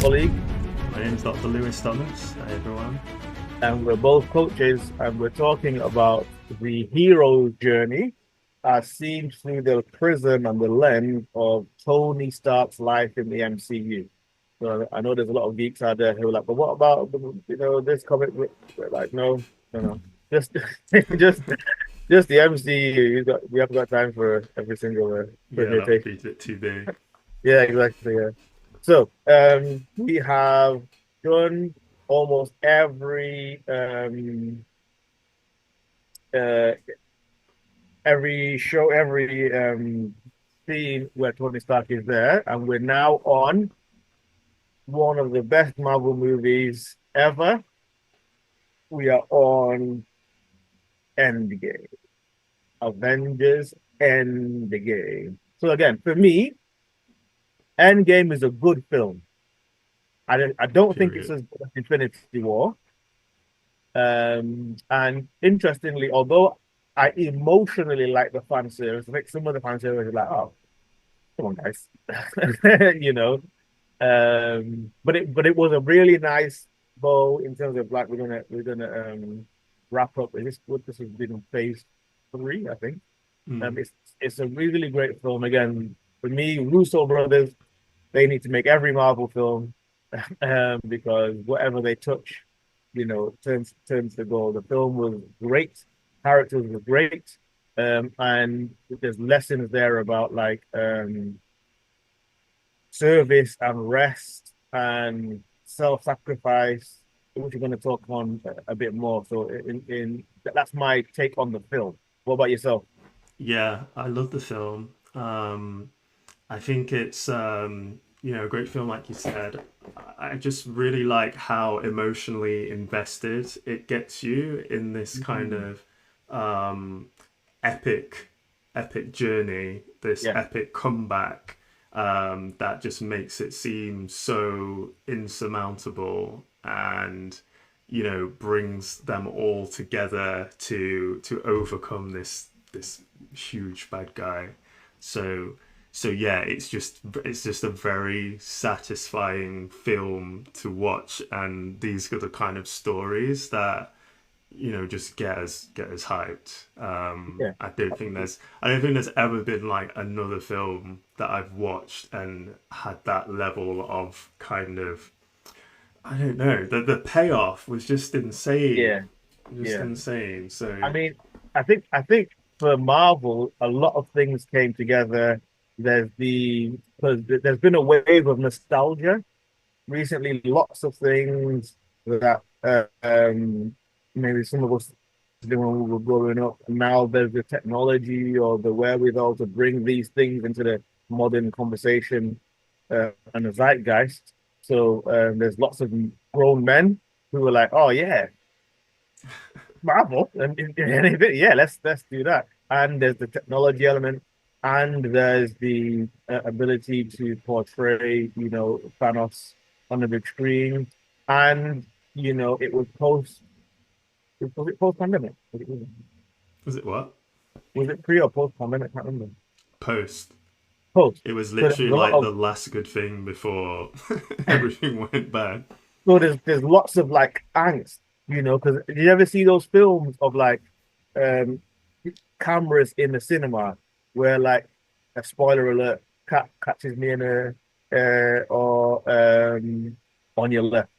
colleague, My name is Dr. Lewis Thomas. Hi, everyone. and we're both coaches, and we're talking about the hero's journey as seen through the prism and the lens of Tony Stark's life in the MCU. So I know there's a lot of geeks out there who are like, but what about this comic book? We're like, no, no, no, just just just the MCU. We haven't got time for every single Yeah, that would permutation. be a bit too big. Yeah, exactly. Yeah. So we have done almost uh, every show, every scene where Tony Stark is there, and we're now on one of the best Marvel movies ever. We are on Endgame, Avengers Endgame. So again, for me, Endgame is a good film. I don't think it's Period. as good as Infinity War. And interestingly, although I emotionally like the fan service, I think some of the fan service is like, oh, come on, guys, you know. But it was a really nice bow in terms of like we're gonna wrap up. This has been phase three, I think. Mm. It's a really great film. Again, for me, Russo brothers, they need to make every Marvel film because whatever they touch, turns to gold. The film was great, characters were great, and there's lessons there about like service and rest and self-sacrifice, which we're going to talk on a bit more. So, in that's my take on the film. What about yourself? Yeah, I love the film. I think it's a great film, like you said. I just really like how emotionally invested it gets you in this kind Mm. of um, epic, epic journey, this Yeah, epic comeback that just makes it seem so insurmountable and brings them all together to overcome this huge bad guy. So so yeah, it's just a very satisfying film to watch, and these are the kind of stories that just get us hyped. yeah. I don't think there's ever been like another film that I've watched and had that level of kind of, I don't know, the payoff was just insane, Yeah, just yeah. insane. I So mean, I think for Marvel, a lot of things came together. Because there's been a wave of nostalgia recently. Lots of things that maybe some of us did when we were growing up. Now there's the technology or the wherewithal to bring these things into the modern conversation and the zeitgeist. So there's lots of grown men who are like, "Oh yeah, Marvel, yeah, let's do that." And there's the technology element, and there's the ability to portray, Thanos on the big screen, and it was it post pandemic? was it what? Was it pre or post pandemic? I can't remember. Post. Post. It was So there's literally a lot like of the last good thing before everything went bad. there's lots of like angst, because you ever see those films of like um cameras in the cinema where like a spoiler alert cat catches me in a or on your left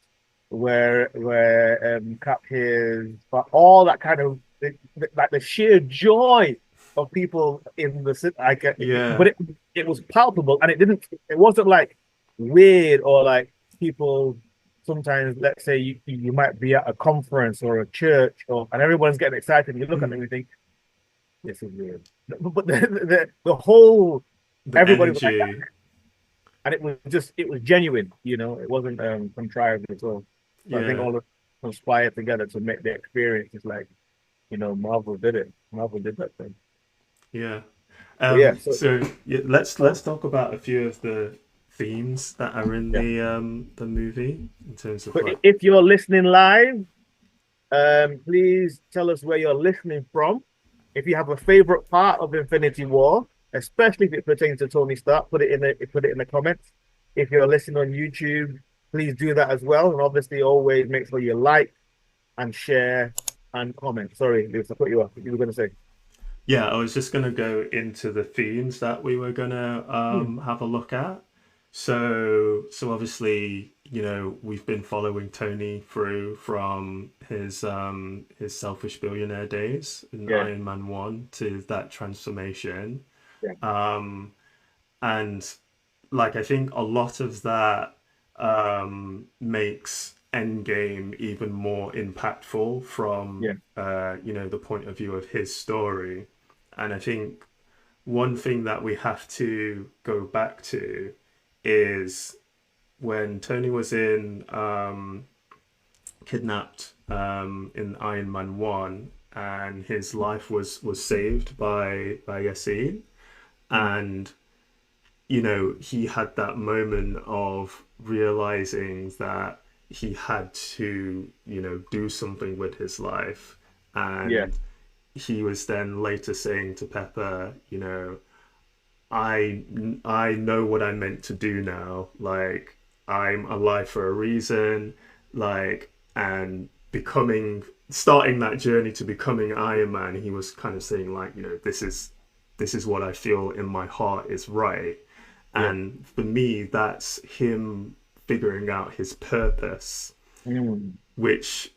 where Cap hears but all that kind of like the sheer joy of people in the like Yeah. but it was palpable and it wasn't like weird or like people sometimes let's say you might be at a conference or a church or and everyone's getting excited and you look at them and Mm. you think this is weird. But the whole The everybody was like that. energy. And it was genuine, it wasn't contrived at all. So I think Yeah. all of it conspired together to make the experience just like, Marvel did it. Marvel did that thing. Yeah. But yeah, so So yeah, let's oh, talk about a few of the themes that are in yeah. the movie in terms of But like. if you're listening live, please tell us where you're listening from. If you have a favorite part of Infinity War, especially if it pertains to Tony Stark, put it in the comments. If you're listening on YouTube, please do that as well. And obviously, always make sure you like and share and comment. Sorry, Lewis, I put you off. You were going to say. Yeah, I was just gonna go into the themes that we were gonna Hmm. have a look at. So obviously, we've been following Tony through from his selfish billionaire days in Yeah, Iron Man 1 to that transformation. yeah, Um, and like I think a lot of that makes Endgame even more impactful from yeah, the point of view of his story. And I think one thing that we have to go back to is when Tony was in kidnapped in Iron Man 1 and his life was saved by Yassine, mm, and he had that moment of realizing that he had to, do something with his life. yeah, And he was then later saying to Pepper, I I know what I'm meant to do now. Like I'm alive for a reason. Like and becoming starting that journey to becoming Iron Man, he was kind of saying like, this is what I feel in my heart is right. yeah. And for me, that's him figuring out his purpose, Mm, which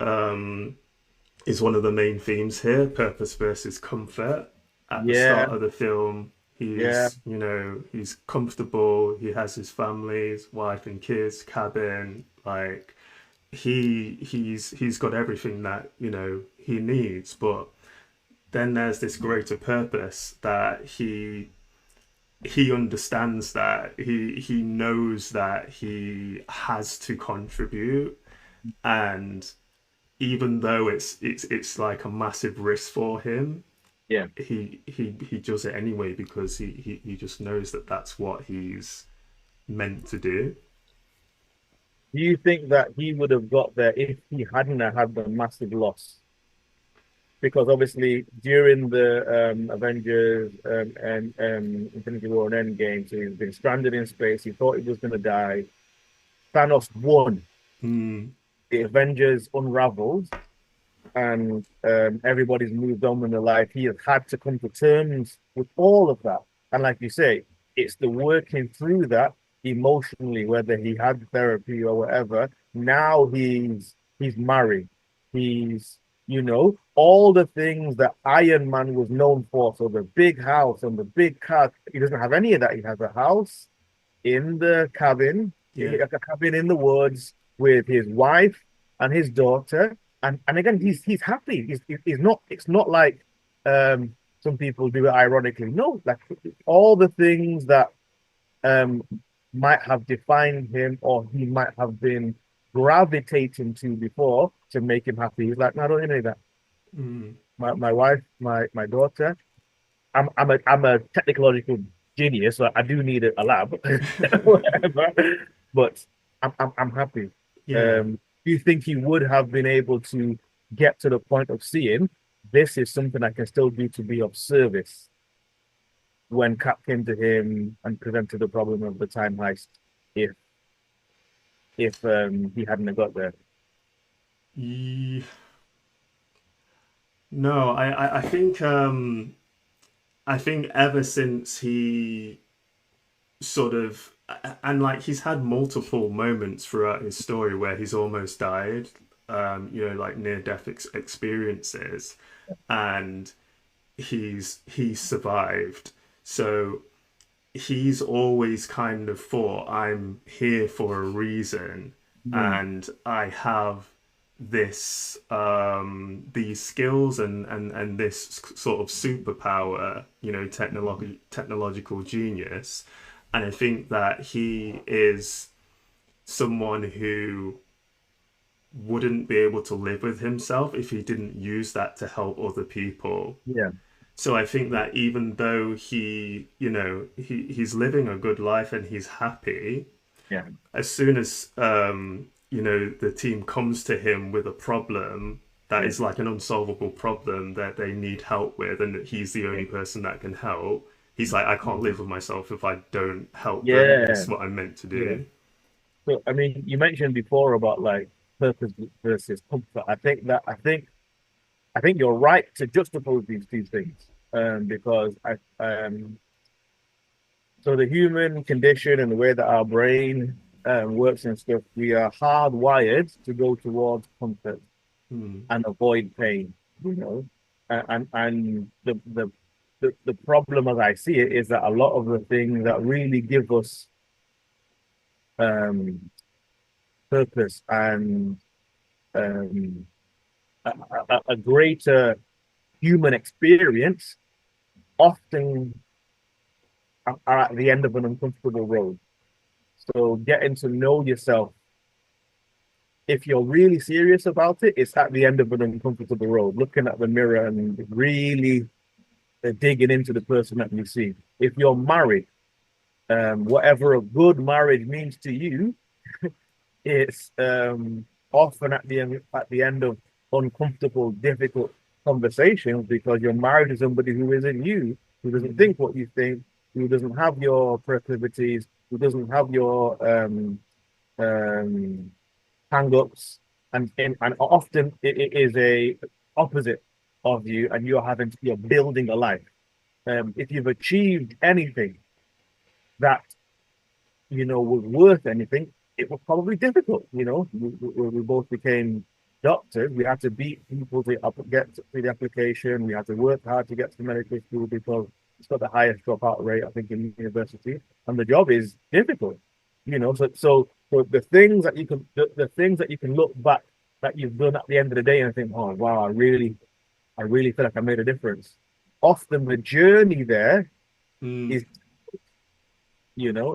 is one of the main themes here: purpose versus comfort. At the yeah, start of the film, yeah, he's comfortable. He has his family, his wife and kids, cabin. Like he's got everything that he needs. But then there's this greater purpose that he understands, that he knows that he has to contribute. And even though it's like a massive risk for him, yeah. he does it anyway because he just knows that that's what he's meant to do. Do you think that he would have got there if he hadn't have had the massive loss? Because obviously during the Avengers and Infinity War and Endgame, so he's been stranded in space. He thought he was going to die. Thanos won. Mm, The Avengers unraveled, and everybody's moved on in their life. He has had to come to terms with all of that. And like you say, it's the working through that emotionally, whether he had therapy or whatever. Now he's married. He's, all the things that Iron Man was known for. So the big house and the big car. He doesn't have any of that. He has a house in the cabin, yeah. a cabin in the woods with his wife and his daughter. And again, he's happy. He's not. It's not like some people do it ironically. No, like all the things that um might have defined him or he might have been gravitating to before to make him happy. He's like, no, I don't need any of that. Mm, My wife, my daughter, I'm a technological genius, so I do need a lab, whatever. But I'm happy. yeah. Do you think he would have been able to get to the point of seeing this is something I can still do to be of service when Cap came to him and presented the problem of the time heist if he hadn't have got there? Ye- no, I think ever since he sort of, and like he's had multiple moments throughout his story where he's almost died, like near death experiences, and he's survived. So he's always kind of thought, I'm here for a reason, Mm, and I have these skills and this sort of superpower, technological genius. And I think that he is someone who wouldn't be able to live with himself if he didn't use that to help other people. yeah, So I think that even though he's living a good life and he's happy, yeah, as soon as the team comes to him with a problem that yeah, is like an unsolvable problem that they need help with, and that he's the yeah, only person that can help, he's like, I can't live with myself if I don't help them. This is yeah, what I'm meant to yeah. do. So, I mean, you mentioned before about like purpose versus comfort. I think you're right to juxtapose these two things. Because so the human condition and the way that our brain works and stuff, we are hardwired to go towards comfort Hmm. and avoid pain, you know. And the problem as I see it is that a lot of the things that really give us um purpose and um a greater human experience often are at the end of an uncomfortable road. So getting to know yourself, if you're really serious about it, it's at the end of an uncomfortable road, looking at the mirror and really digging into the person that you see. If you're married, whatever a good marriage means to you, it's often at the end of uncomfortable, difficult conversations because you're married to somebody who isn't you, who doesn't Hmm. think what you think, who doesn't have your proclivities, who doesn't have your um, hang-ups, and often it is a opposite of you, and you're building a life. If you've achieved anything that was worth anything, it was probably difficult. We both became doctors. We had to beat people to get through the application. We had to work hard to get to medical school because it's got the highest dropout rate, I think, in university. And the job is difficult. So the things that you can look back that you've done at the end of the day and think, oh wow, I really feel like I made a difference. Often the journey there Hmm. is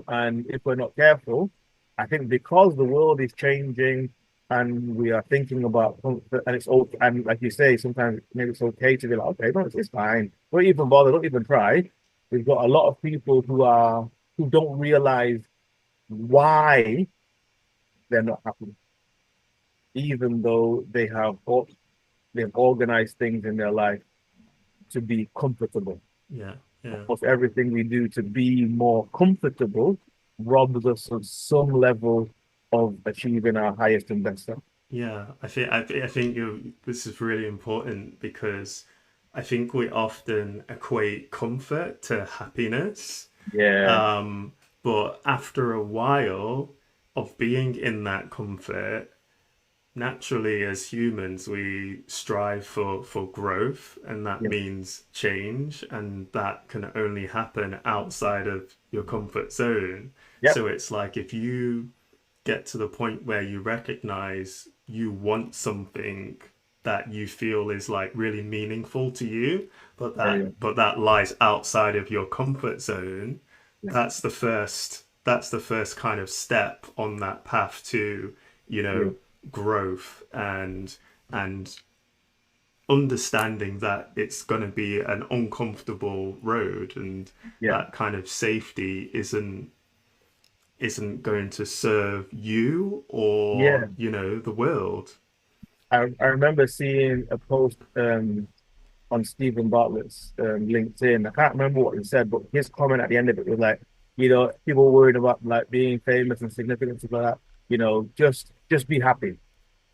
and if we're not careful, I think because the world is changing and we are thinking about comfort, and it's okay, and like you say, sometimes maybe it's okay to be like, okay, no, it's fine. Don't even bother, don't even try. We've got a lot of people who don't realize why they're not happy, even though they've organized things in their life to be comfortable. Yeah. Yeah. Almost everything we do to be more comfortable robs us of some level of achieving our highest and best self. Yeah, I think this is really important because I think we often equate comfort to happiness. Yeah, Um, but after a while of being in that comfort, naturally as humans, we strive for growth, and that yeah, means change, and that can only happen outside of your comfort zone. yep, So it's like if you get to the point where you recognize you want something that you feel is like really meaningful to you, but yeah, that yeah, but that lies outside of your comfort zone, yeah, that's the first kind of step on that path to, you yeah, know, growth and understanding that it's going to be an uncomfortable road, and yeah. that kind of safety isn't going to serve you or, Yeah. the world. I remember seeing a post on Stephen Bartlett's LinkedIn. I can't remember what he said, but his comment at the end of it was like, people worried about like being famous and significant stuff like that. Just be happy.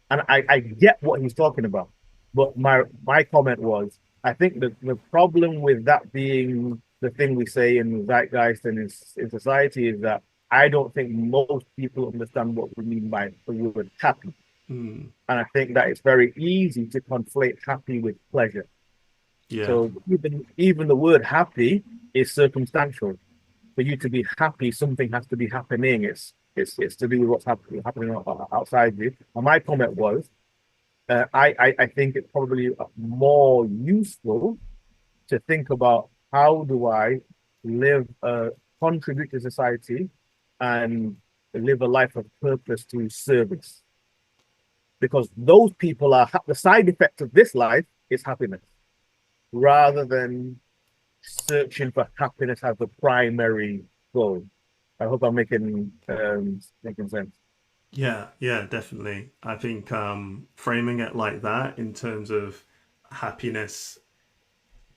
And I get what he's talking about. But my comment was, I think that the problem with that being the thing we say in the zeitgeist and in society is that I don't think most people understand what we mean by the word happy. Mm, And I think that it's very easy to conflate happy with pleasure. yeah, So even the word happy is circumstantial. For you to be happy, something has to be happening. It's to do with what's happening outside you. And my comment was, I think it's probably more useful to think about how do I live, contribute to society and live a life of purpose through service. Because those people are the side effect of this life is happiness rather than searching for happiness as the primary goal. I hope I'm making sense. yeah, definitely. I think framing it like that in terms of happiness,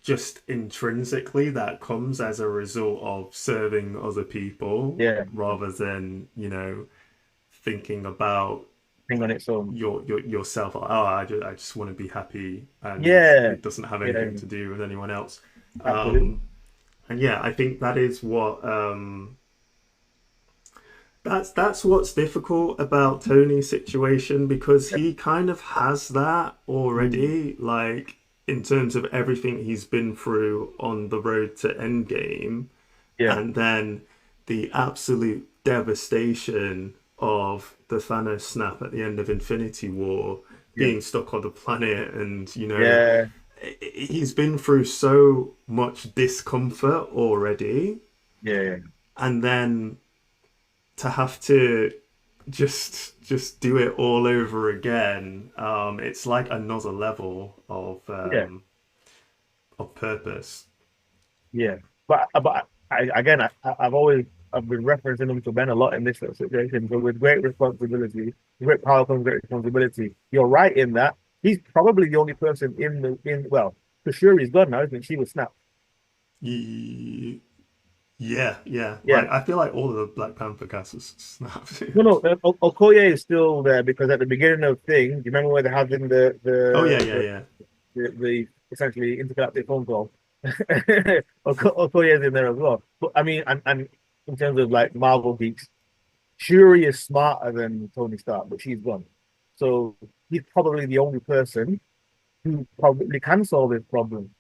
just intrinsically, that comes as a result of serving other people Yeah, rather than, thinking about thing on its own. yourself. Like, oh, I just want to be happy, and Yeah, it doesn't have yeah, anything to do with anyone else. absolutely. And yeah, I think that is what that's what's difficult about Tony's situation, because he kind of has that Mm, already, like in terms of everything he's been through on the road to Endgame, yeah, and then the absolute devastation of the Thanos snap at the end of Infinity War, yeah, being stuck on the planet, and yeah, he's been through so much discomfort already, yeah, and then to have to just do it all over again, it's like another level yeah, of purpose. yeah. But again, I've been referencing him to Ben a lot in this sort of situation. So with great responsibility, great power comes great responsibility. You're right in that he's probably the only person in well, for sure he's gone now, isn't he? She was snapped. Yeah, yeah. Yeah. Like I feel like all of the Black Panther cast was snapped. No, no, Okoye is still there because at the beginning of thing, do you remember where they're having Oh yeah, yeah, yeah. the essentially intergalactic phone call? Okoye is in there as well. But I mean, and in terms of like Marvel geeks, Shuri is smarter than Tony Stark, but she's gone. So he's probably the only person who probably can solve this problem.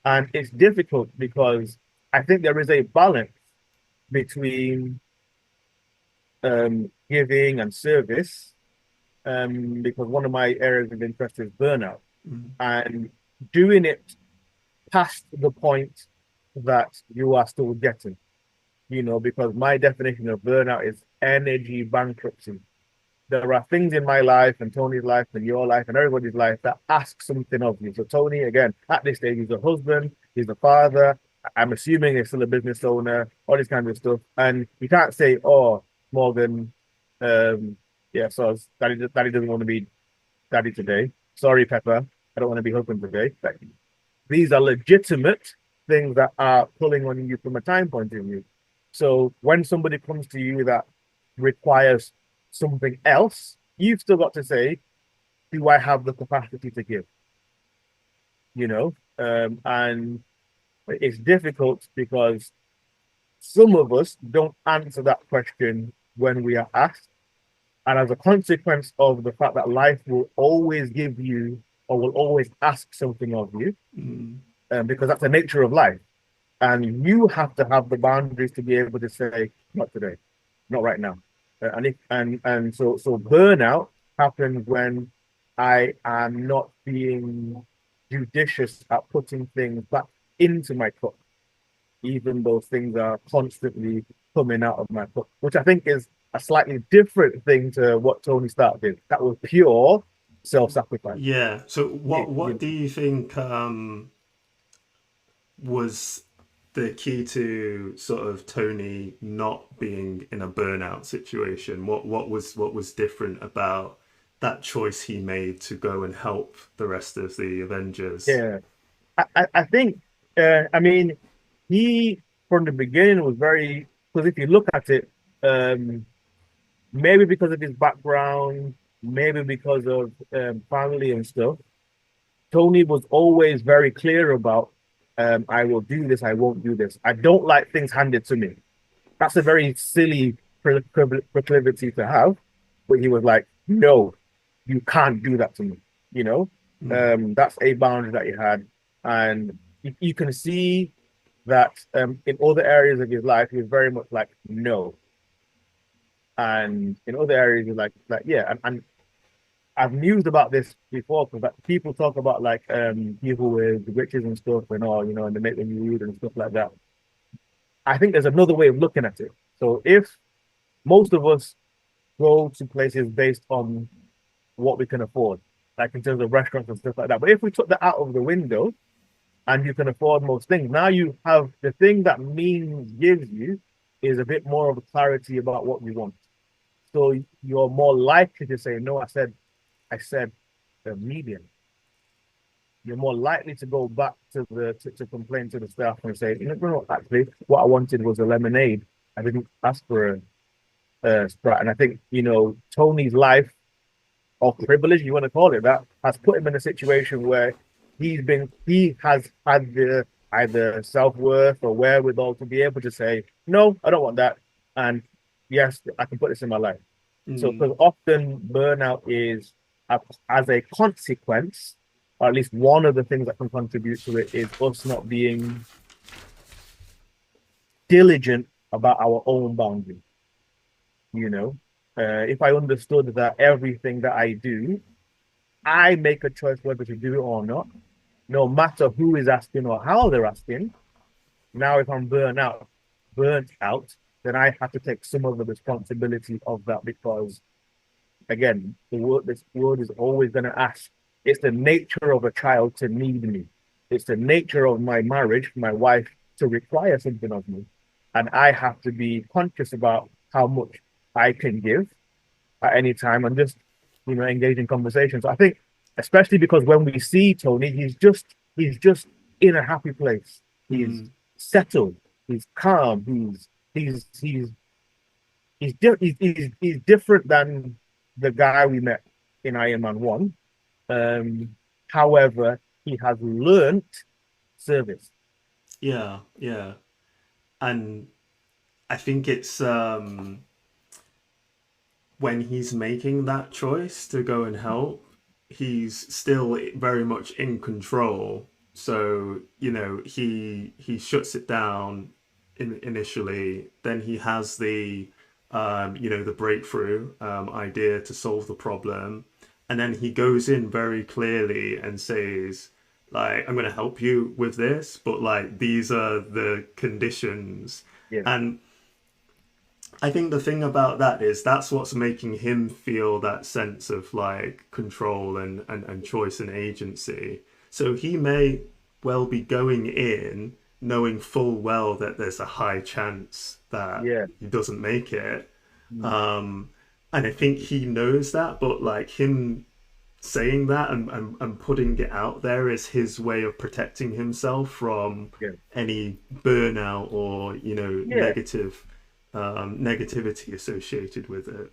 And it's difficult because I think there is a balance between giving and service, because one of my areas of interest is burnout Mm. and doing it past the point that you are still getting, because my definition of burnout is energy bankruptcy. There are things in my life and Tony's life and your life and everybody's life that ask something of you. So Tony, again, at this stage, he's a husband, he's a father. I'm assuming he's still a business owner, all this kind of stuff. And you can't say, "Oh, Morgan, um, yeah, so daddy doesn't want to be daddy today. Sorry, Pepper, I don't want to be husband today." Like, these are legitimate things that are pulling on you from a time point of view. So when somebody comes to you that requires something else, you've still got to say, do I have the capacity to give? And it's difficult because some of us don't answer that question when we are asked. And as a consequence of the fact that life will always give you or will always ask something of you, Mm. because that's the nature of life. And you have to have the boundaries to be able to say, not today, not right now. And so burnout happens when I am not being judicious at putting things back into my cup, even though things are constantly coming out of my cup, which I think is a slightly different thing to what Tony Stark did. That was pure self-sacrifice. Yeah. So You, what you, do you think was the key to sort of Tony not being in a burnout situation? What was different about that choice he made to go and help the rest of the Avengers? yeah, I think, I mean, he from the beginning was very, because if you look at it, um, maybe because of his background, maybe because of family and stuff, Tony was always very clear about, I will do this, I won't do this. I don't like things handed to me. That's a very silly proclivity to have, but he was like, no, you can't do that to me. You know, Mm. that's a boundary that he had, and you can see that in other areas of his life, he was very much like no, and in other areas, he's like yeah, and I've mused about this before because like, people talk about like people with riches and stuff and all, and they make them rude and stuff like that. I think there's another way of looking at it. So if most of us go to places based on what we can afford, like in terms of restaurants and stuff like that. But if we took that out of the window and you can afford most things, now you have the thing that means gives you is a bit more of a clarity about what you want. So you're more likely to say, no, I said the medium. You're more likely to go back to complain to the staff and say, actually, what I wanted was a lemonade. I didn't ask for Sprat. And I think, Tony's life of privilege, you want to call it that, has put him in a situation where he has had the either self-worth or wherewithal to be able to say, no, I don't want that. And yes, I can put this in my life. So, Mm, because often burnout is as a consequence, or at least one of the things that can contribute to it is us not being diligent about our own boundaries. You know, if I understood that everything that I do, I make a choice whether to do it or not, no matter who is asking or how they're asking. Now, if I'm burnt out, then I have to take some of the responsibility of that because again, this world is always going to ask. It's the nature of a child to need me. It's the nature of my marriage, my wife, to require something of me. And I have to be conscious about how much I can give at any time and just, engage in conversations. I think, especially because when we see Tony, he's just in a happy place. He's mm, settled. He's calm. He's different than the guy we met in Iron Man 1. Um, However, he has learnt service. yeah, yeah. And I think it's when he's making that choice to go and help, he's still very much in control. So he shuts it down initially. Then he has the breakthrough idea to solve the problem, and then he goes in very clearly and says, like, I'm going to help you with this, but like these are the conditions. Yeah, And I think the thing about that is that's what's making him feel that sense of like control and choice and agency. So he may well be going in knowing full well that there's a high chance that yeah, he doesn't make it. mm, Um, and I think he knows that, but like him saying that and putting it out there is his way of protecting himself from yeah, any burnout or yeah. negativity associated with it.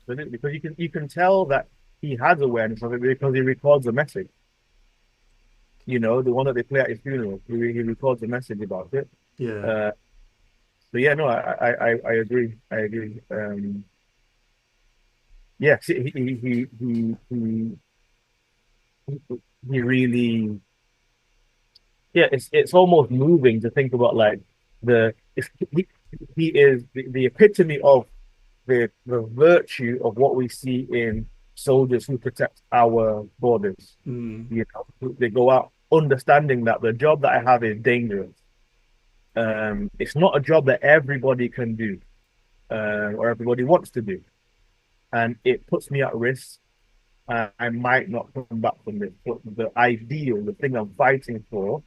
Absolutely. Because you can tell that he has awareness of it because he records a message. The one that they play at his funeral, he records a message about it. Yeah, Uh, so yeah, no, I agree. I agree. Yes, he really, yeah, it's almost moving to think about like the it's, he is the epitome of the virtue of what we see in soldiers who protect our borders. mm, They go out understanding that the job that I have is dangerous. It's not a job that everybody can do, or everybody wants to do, and it puts me at risk. I might not come back from this, but the ideal, the thing I'm fighting for,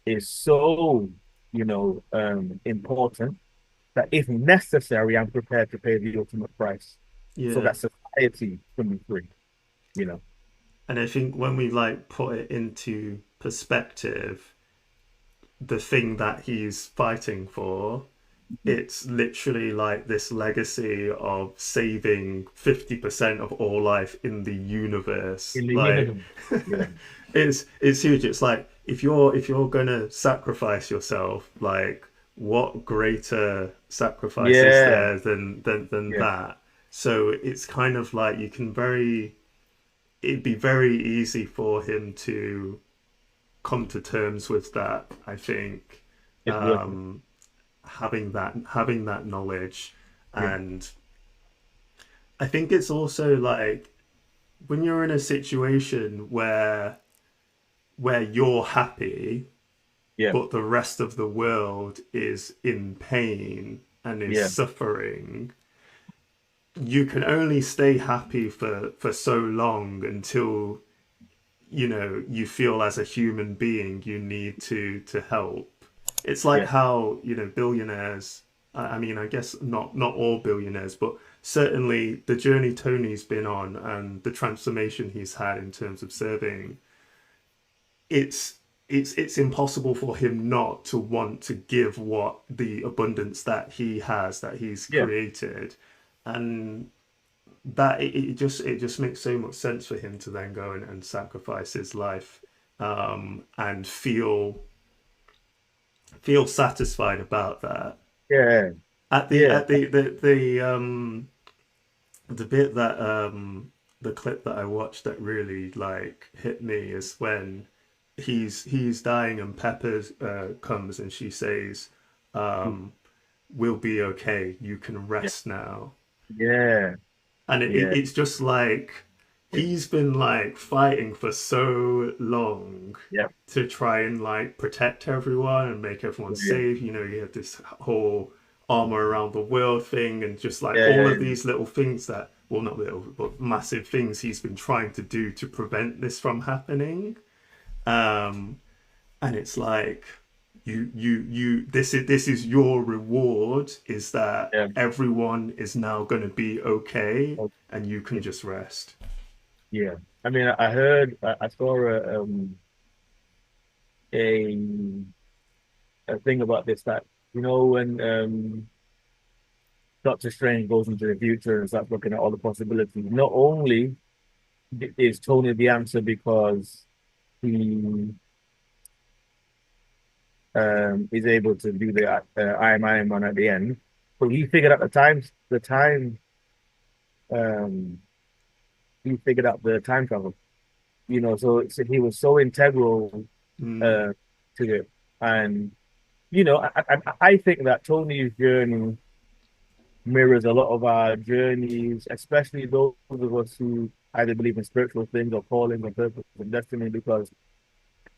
is so, important that if necessary, I'm prepared to pay the ultimate price so yeah. that society can be free, you know. And I think when we like put it into perspective, the thing that he's fighting for, it's literally like this legacy of saving 50% of all life in the universe. In the Like universe. Yeah, it's huge. It's like if you're gonna sacrifice yourself, like what greater sacrifice is yeah, there than yeah, that? So it's kind of like it'd be very easy for him to come to terms with that, I think. it's worth it. um having that knowledge. Yeah, And I think it's also like when you're in a situation where you're happy yeah, but the rest of the world is in pain and is yeah, suffering, you can only stay happy for so long until you feel as a human being you need to help. It's like yeah, how billionaires. I mean, I guess not all billionaires, but certainly the journey Tony's been on and the transformation he's had in terms of serving. It's impossible for him not to want to give what the abundance that he has, that he's yeah, created. and that it just makes so much sense for him to then go and sacrifice his life, and feel satisfied about that. Yeah, At the yeah, at the bit that the clip that I watched that really like hit me is when he's dying and Pepper comes and she says, um, "We'll be okay. You can yeah, rest now." yeah, And yeah, it's just like yeah, he's been like fighting for so long yeah, to try and like protect everyone and make everyone yeah, safe. You know, you have this whole armor around the world thing and just like yeah, all yeah, of yeah. these little things that, well, not little, but massive things he's been trying to do to prevent this from happening. Um, and it's like this is your reward, is that Yeah. everyone is now going to be okay Oh, and you can yeah. just rest. Yeah. I mean, I heard, I saw a a thing about this that when Doctor Strange goes into the future and starts looking at all the possibilities. Not only is Tony the answer because he is able to do the Iron Man at the end, but he figured out um, he figured out the time travel. So he was so integral Mm, uh, to it, and I think that Tony's journey mirrors a lot of our journeys, especially those of us who either believe in spiritual things or calling or purpose and destiny, because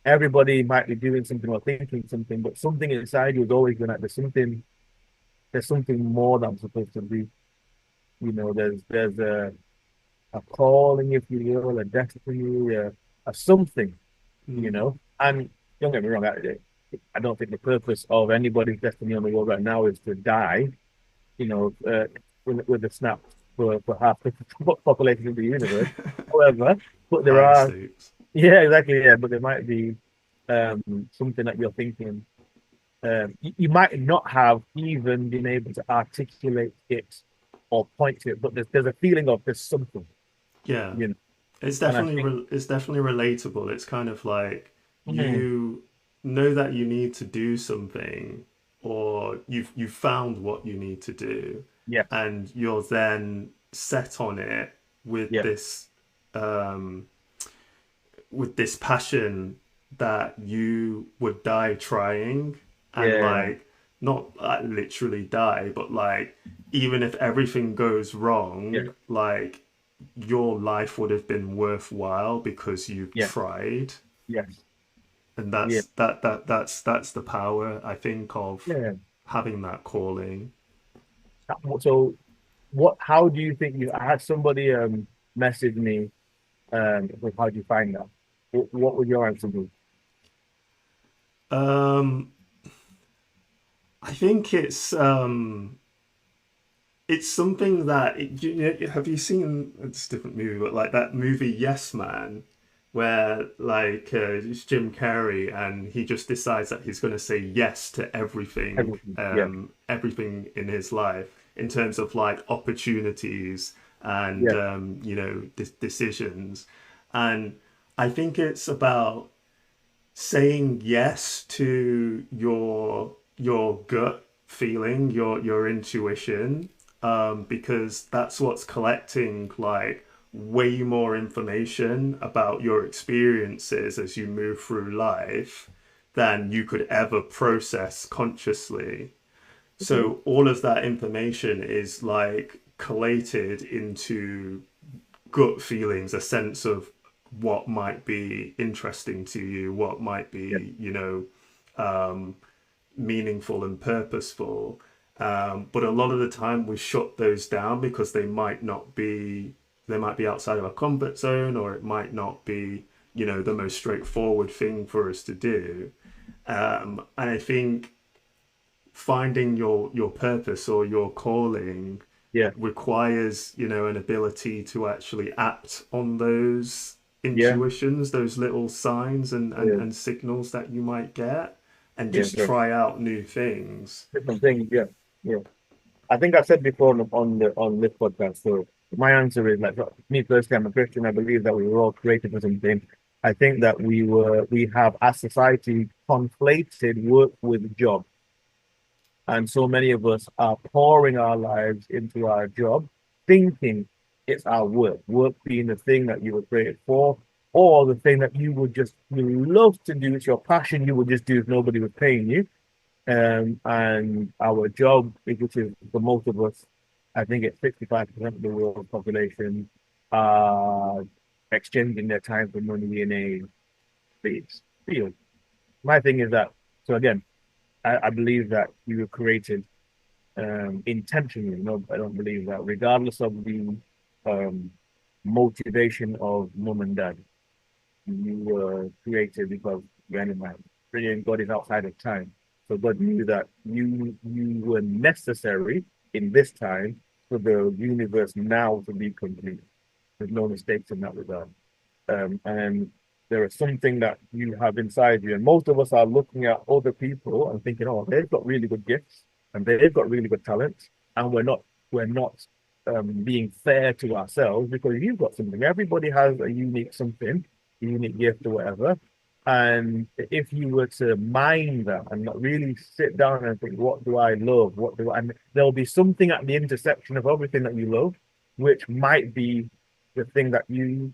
everybody might be doing something or thinking something, but something inside you is always going to, there's something more that I'm supposed to do. There's a calling, if you will, a destiny, a something, mm, and don't get me wrong, I don't think the purpose of anybody's destiny on the world right now is to die, with the snap for half the population of the universe. However, but there higher are, stakes. yeah, exactly, yeah, but there might be something that you're thinking. You might not have even been able to articulate it or point to it, but there's a feeling of there's something, Yeah, you know. it's And I definitely think, it's definitely relatable. It's kind of like mm, you know that you need to do something, or you've found what you need to do, yes, and you're then set on it with yeah, um, this passion that you would die trying, and yeah, like not like literally die, but like even if everything goes yeah, wrong, like your life would have been worthwhile because you've yeah, tried. yes, And yeah, that's the power, I think, of yeah. having that calling. So, how do you think I had somebody message me with how do you find that? What would your answer be? um I think it's something that have you seen, it's a different movie, but like that movie Yes Man, where like it's Jim Carrey and he just decides that he's going to say yes to Everything. Yeah, everything in his life in terms of like opportunities and yeah, decisions. And I think it's about saying yes to your gut feeling, your intuition, because that's what's collecting like way more information about your experiences as you move through life than you could ever process consciously. okay. So all of that information is like collated into gut feelings, a sense of what might be interesting to you, what might Yeah, be, meaningful and purposeful. But a lot of the time we shut those down because they might be outside of our comfort zone, or it might not be, the most straightforward thing for us to do. And I think finding your purpose or your calling yeah, requires, an ability to actually act on those yeah, intuitions, those little signs yeah, and signals that you might get, and yeah. just So try out new things. different things. Yeah, yeah, I think I said before on this podcast. So my answer is like me personally, I'm a Christian. I believe that we were all created for something. I think that we have as society conflated work with job, and so many of us are pouring our lives into our job, thinking it's our work. Work being the thing that you were created for, or the thing that you love to do. It's your passion. You would just do if nobody was paying you. And our job, which is for most of us, I think it's 65% of the world population, are exchanging their time for money in a field. My thing is that, so again, I believe that you were created intentionally. No, I don't believe that, regardless of the um, motivation of mom and dad. You were created because you're animal. Brilliant. God is outside of time. So God knew that you were necessary in this time for the universe now to be complete. There's no mistakes in that regard. And there is something that you have inside you. And most of us are looking at other people and thinking, oh, they've got really good gifts and they've got really good talents. And we're not being fair to ourselves because you've got something. Everybody has a unique something, a unique gift or whatever. And if you were to mind that and not really sit down and think, what do I love? And there'll be something at the intersection of everything that you love, which might be the thing that you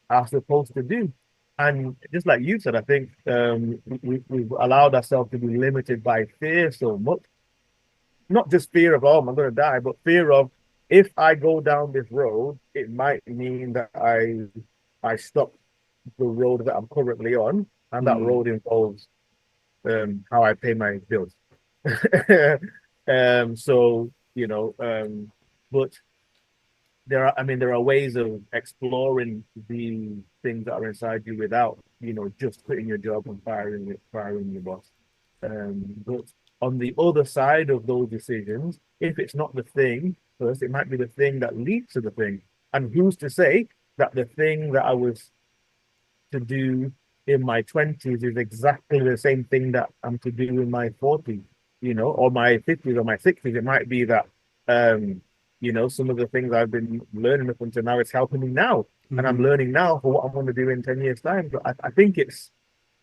are supposed to do. And just like you said, I think we've allowed ourselves to be limited by fear so much. Not just fear of, oh, I'm going to die, but fear of if I go down this road, it might mean that I stop the road that I'm currently on, and that Mm, road involves how I pay my bills. So but there are ways of exploring the things that are inside you without, just quitting your job and firing your boss. But on the other side of those decisions, if it's not the thing first, it might be the thing that leads to the thing. And who's to say that the thing that I was to do in my 20s is exactly the same thing that I'm to do in my 40s, or my 50s or my 60s. It might be that, some of the things I've been learning up until now is helping me now. And I'm mm-hmm. learning now for what I'm going to do in 10 years' time. But I think it's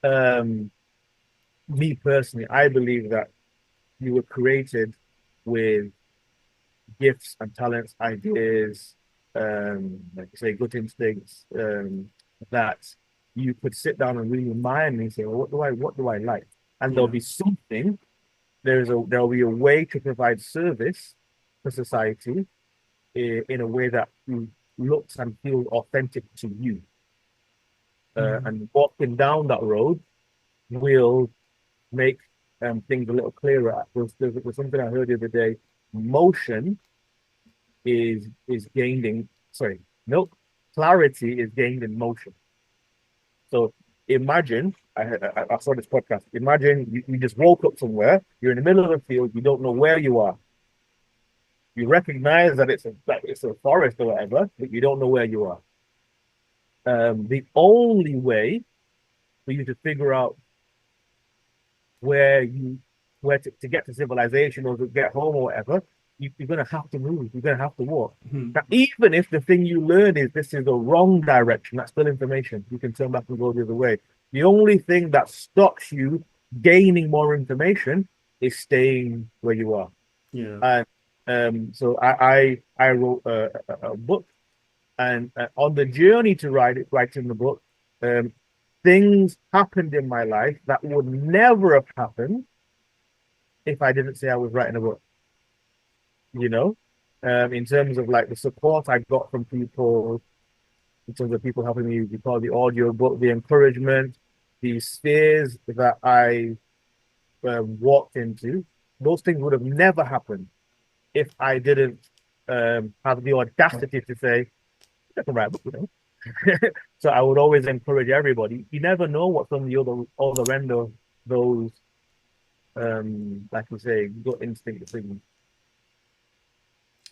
um, me personally, I believe that you were created with gifts and talents, ideas, like you say, good instincts, that you could sit down and really mind and say, well, what do I like? And there'll Yeah. be something, there'll be a way to provide service for society in a way that looks and feels authentic to you. Mm, And walking down that road will make things a little clearer. There's something I heard the other day. Motion is gained in sorry, no, clarity is gained in motion. So imagine I saw this podcast. Imagine you just woke up somewhere, you're in the middle of a field, you don't know where you are. You recognize that it's a forest or whatever, but you don't know where you are. The only way for you to figure out where you to get to civilization or to get home or whatever, you're gonna have to move. You're gonna have to walk. mm, Now, even if the thing you learn is this is the wrong direction, that's still information. You can turn back and go the other way. The only thing that stops you gaining more information is staying where you are. yeah. And so I wrote a book, and on the journey to writing the book, um, things happened in my life that would never have happened if I didn't say I was writing a book, you know, in terms of like the support I got from people, in terms of people helping me record the audio book, the encouragement, the spheres that I walked into, those things would have never happened if I didn't have the audacity to say, I can write a book. So I would always encourage everybody. You never know what's on the other end of those, like we say, gut instinct things.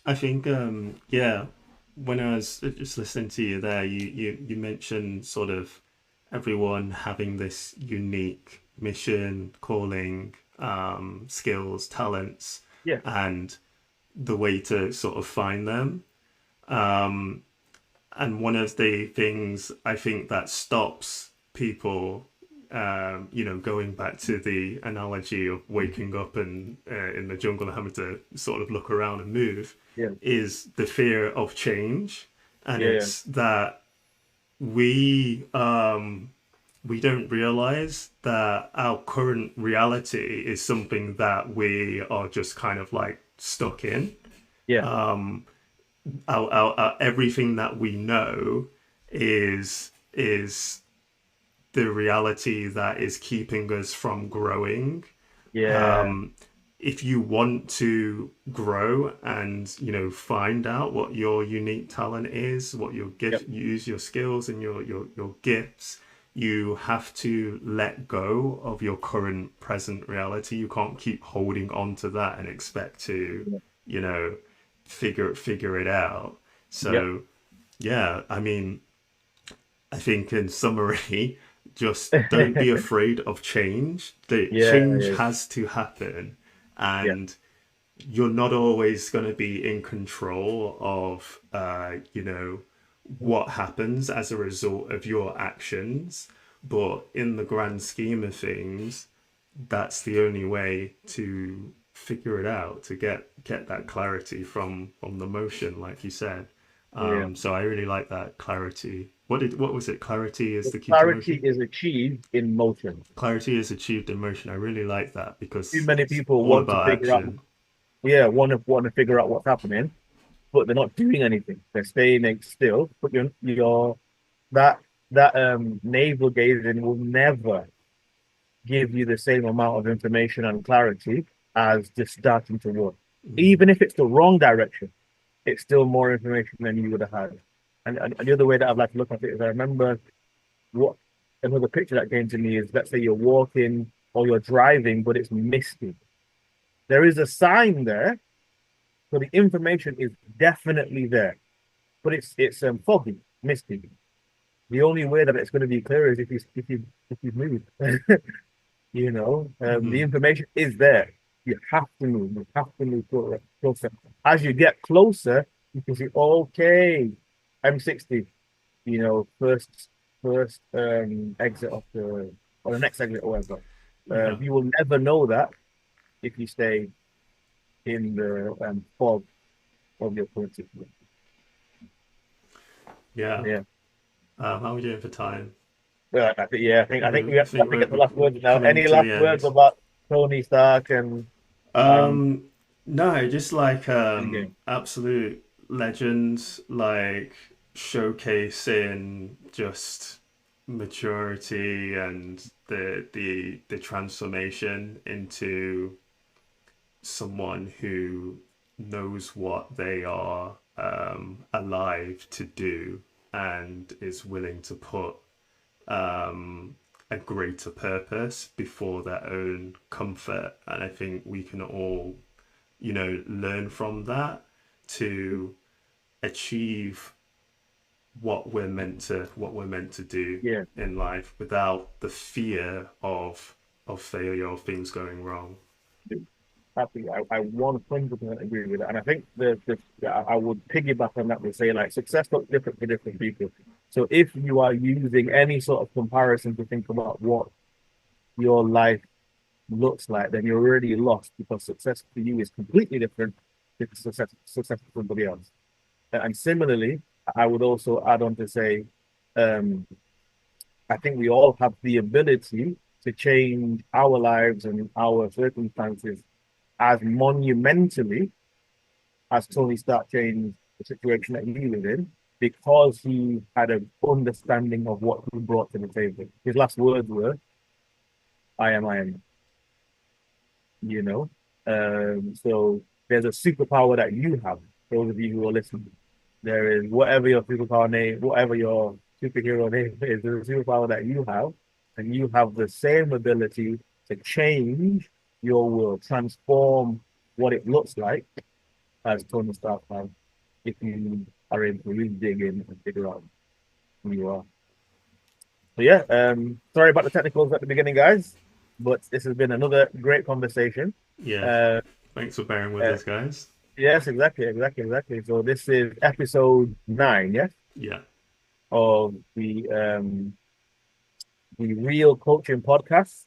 I think, yeah, when I was just listening to you there, you mentioned sort of everyone having this unique mission, calling, skills, talents, Yeah. and the way to sort of find them. Um, and one of the things I think that stops people, going back to the analogy of waking up and in the jungle and having to sort of look around and move, Yeah, is the fear of change, and yeah, yeah, it's that we don't realize that our current reality is something that we are just kind of like stuck in. yeah, Our everything that we know is the reality that is keeping us from growing. yeah, Um, if you want to grow and find out what your unique talent is, what your yep, gift, use your skills and your gifts, you have to let go of your current present reality. You can't keep holding on to that and expect to yeah, you know figure it out. yep, So yeah, I mean, I think in summary, just don't be afraid of change. The yeah, change yeah, has to happen, yeah, and you're not always going to be in control of, what happens as a result of your actions. But in the grand scheme of things, that's the only way to figure it out, to get that clarity from the motion, like you said. yeah. So I really like that clarity. What was it? Clarity is The the key to clarity motion. is achieved in motion. Clarity is achieved in motion. I really like that Too because many it's people all want to about figure out, action. yeah, want to figure out what's happening, but they're not doing anything. They're staying still. But your that navel gazing will never give you the same amount of information and clarity as just starting to work. Mm, Even if it's the wrong direction, it's still more information than you would have had. And the other way that I'd like to look at it is I remember what another picture that came to me is, let's say you're walking or you're driving, but it's misty. There is a sign there, so the information is definitely there, but it's foggy, misty. The only way that it's going to be clear is if you move. The mm, information is there. You have to move. You have to move closer. As you get closer, you can see, okay, M60, first exit of the or the next exit or whatever. yeah, You will never know that if you stay in the fog of your current situation. yeah. Yeah. How are we doing for time? I think we I have think to get the we're last words now. coming Any to the last words end. about Tony Stark and Um, no, just like Endgame? absolute legends, like showcasing just maturity and the transformation into someone who knows what they are alive to do and is willing to put um, a greater purpose before their own comfort. And I think we can all, learn from that to achieve what we're meant to do Yeah. in life without the fear of failure or things going wrong. Happy. I 100% agree with that. And I think I would piggyback on that and say like success looks different for different people. So if you are using any sort of comparison to think about what your life looks like, then you're already lost because success for you is completely different to success for somebody else. And similarly, I would also add on to say, um, I think we all have the ability to change our lives and our circumstances as monumentally as Tony Stark changed the situation that he was in because he had an understanding of what he brought to the table. His last words were, I am, you know. So there's a superpower that you have, those of you who are listening. There is whatever your superpower name, whatever your superhero name is, there's a superpower that you have, and you have the same ability to change your world, transform what it looks like as Tony Stark has, if you are able to really dig in and figure out who you are. So yeah, sorry about the technicals at the beginning, guys, but this has been another great conversation. Yeah, Uh, thanks for bearing with uh, us, guys. Yes, exactly. So this is episode 9, yes, Yeah. of the Real Coaching Podcast.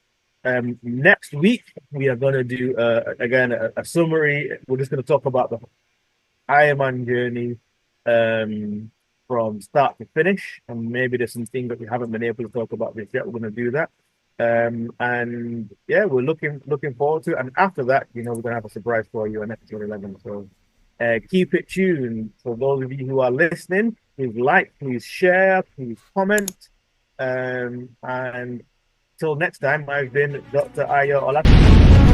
Next week we are going to do again a summary. We're just going to talk about the Ironman journey um, from start to finish, and maybe there's some things that we haven't been able to talk about this yet. We're going to do that, and yeah, we're looking forward to it. And after that, we're going to have a surprise for you on episode 11. So keep it tuned. For those of you who are listening, please like, please share, please comment, and till next time, I've been Dr. Ayo Olatoye.